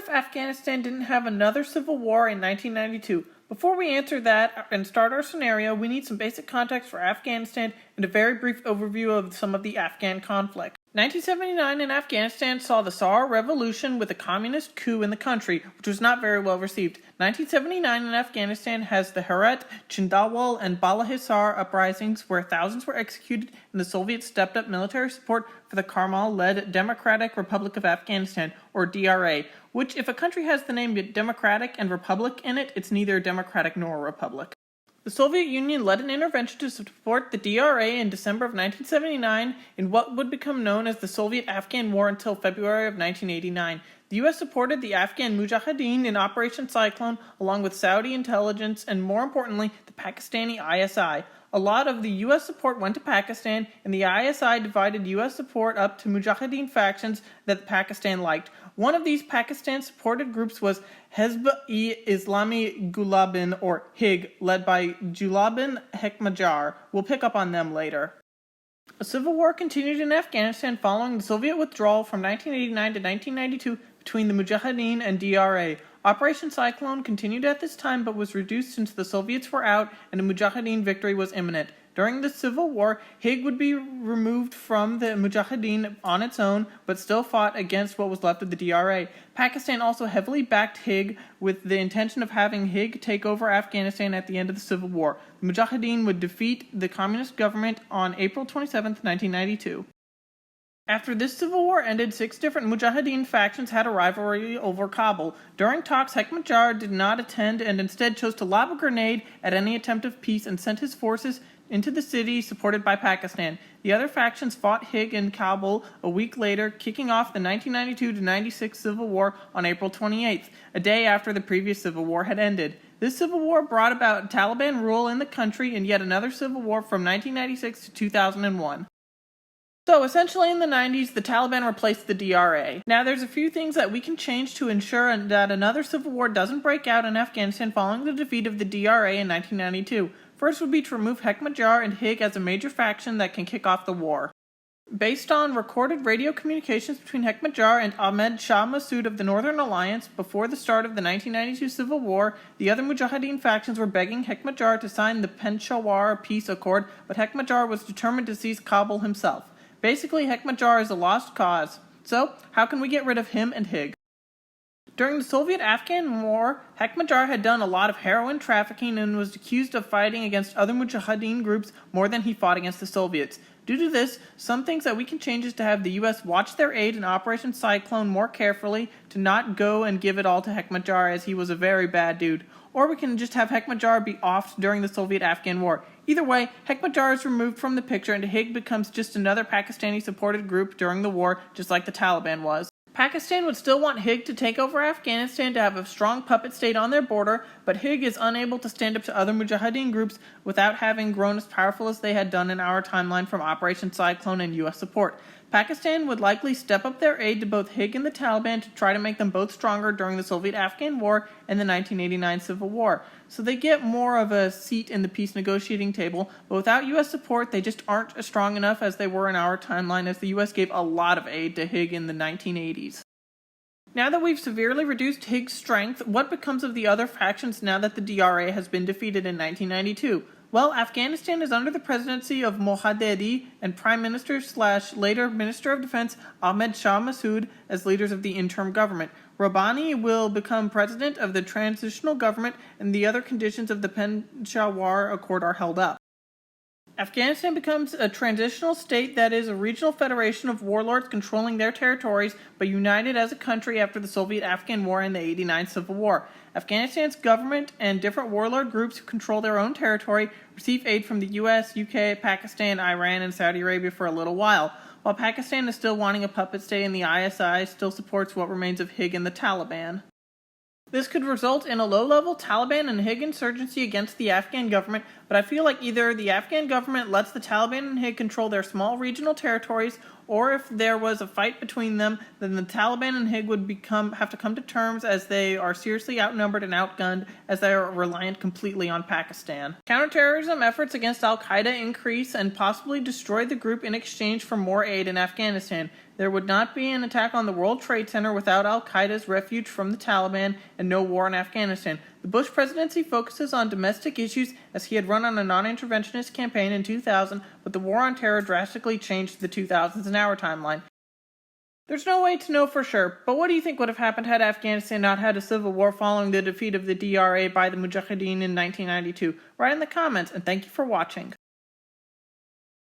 if Afghanistan didn't have another civil war in 1992? Before we answer that and start our scenario, we need some basic context for Afghanistan and a very brief overview of some of the Afghan conflict. 1979 in Afghanistan saw the Sahar Revolution with a communist coup in the country, which was not very well received. 1979 in Afghanistan has the Herat, Chindawal, and Bala Hissar uprisings where thousands were executed and the Soviets stepped up military support for the Karmal-led Democratic Republic of Afghanistan, or DRA, which if a country has the name Democratic and Republic in it, it's neither democratic nor a republic. The Soviet Union led an intervention to support the DRA in December of 1979 in what would become known as the Soviet-Afghan War until February of 1989. The U.S. supported the Afghan Mujahideen in Operation Cyclone along with Saudi intelligence and, more importantly, the Pakistani ISI. A lot of the U.S. support went to Pakistan, and the ISI divided U.S. support up to Mujahideen factions that Pakistan liked. One of these Pakistan-supported groups was Hezb-e-Islami Gulabin, or HIG, led by Julabin Hekmatyar. We'll pick up on them later. A civil war continued in Afghanistan following the Soviet withdrawal from 1989 to 1992 between the Mujahideen and DRA. Operation Cyclone continued at this time but was reduced since the Soviets were out and a Mujahideen victory was imminent. During the civil war, HIG would be removed from the Mujahideen on its own, but still fought against what was left of the DRA. Pakistan also heavily backed HIG with the intention of having HIG take over Afghanistan at the end of the civil war. The Mujahideen would defeat the communist government on April 27, 1992. After this civil war ended, 6 different Mujahideen factions had a rivalry over Kabul. During talks, Hekmatyar did not attend and instead chose to lob a grenade at any attempt of peace and sent his forces into the city supported by Pakistan. The other factions fought HIG in Kabul a week later, kicking off the 1992-96 civil war on April 28th, a day after the previous civil war had ended. This civil war brought about Taliban rule in the country and yet another civil war from 1996 to 2001. So essentially in the 90s, the Taliban replaced the DRA. Now there's a few things that we can change to ensure that another civil war doesn't break out in Afghanistan following the defeat of the DRA in 1992. First would be to remove Hekmatyar and HIG as a major faction that can kick off the war. Based on recorded radio communications between Hekmatyar and Ahmed Shah Massoud of the Northern Alliance before the start of the 1992 civil war, the other Mujahideen factions were begging Hekmatyar to sign the Peshawar peace accord, but Hekmatyar was determined to seize Kabul himself. Basically, Hekmatyar is a lost cause. So, how can we get rid of him and HIG? During the Soviet-Afghan War, Hekmatyar had done a lot of heroin trafficking and was accused of fighting against other Mujahideen groups more than he fought against the Soviets. Due to this, some things that we can change is to have the U.S. watch their aid in Operation Cyclone more carefully, to not go and give it all to Hekmatyar as he was a very bad dude. Or we can just have Hekmatyar be off during the Soviet-Afghan War. Either way, Hekmatyar is removed from the picture and HIG becomes just another Pakistani-supported group during the war, just like the Taliban was. Pakistan would still want HIG to take over Afghanistan to have a strong puppet state on their border, but HIG is unable to stand up to other Mujahideen groups without having grown as powerful as they had done in our timeline from Operation Cyclone and U.S. support. Pakistan would likely step up their aid to both HIG and the Taliban to try to make them both stronger during the Soviet-Afghan War and the 1989 Civil War, so they get more of a seat in the peace negotiating table, but without U.S. support they just aren't as strong enough as they were in our timeline, as the U.S. gave a lot of aid to HIG in the 1980s. Now that we've severely reduced HIG's strength, what becomes of the other factions now that the DRA has been defeated in 1992? Well, Afghanistan is under the presidency of Mohammadi and Prime Minister / later Minister of Defense Ahmed Shah Massoud as leaders of the interim government. Rabbani will become president of the transitional government, and the other conditions of the Peshawar Accord are held up. Afghanistan becomes a transitional state that is a regional federation of warlords controlling their territories, but united as a country after the Soviet-Afghan War and the 1989 Civil War. Afghanistan's government and different warlord groups who control their own territory receive aid from the US, UK, Pakistan, Iran, and Saudi Arabia for a little while. While Pakistan is still wanting a puppet state and the ISI still supports what remains of HIG and the Taliban. This could result in a low-level Taliban and HIG insurgency against the Afghan government, but I feel like either the Afghan government lets the Taliban and HIG control their small regional territories, or if there was a fight between them, then the Taliban and HIG would have to come to terms, as they are seriously outnumbered and outgunned, as they are reliant completely on Pakistan. Counterterrorism efforts against al-Qaeda increase and possibly destroy the group in exchange for more aid in Afghanistan. There would not be an attack on the World Trade Center without al-Qaeda's refuge from the Taliban and no war in Afghanistan. The Bush presidency focuses on domestic issues as he had run on a non-interventionist campaign in 2000, but the war on terror drastically changed the 2000s in our timeline. There's no way to know for sure, but what do you think would have happened had Afghanistan not had a civil war following the defeat of the DRA by the Mujahideen in 1992? Write in the comments, and thank you for watching.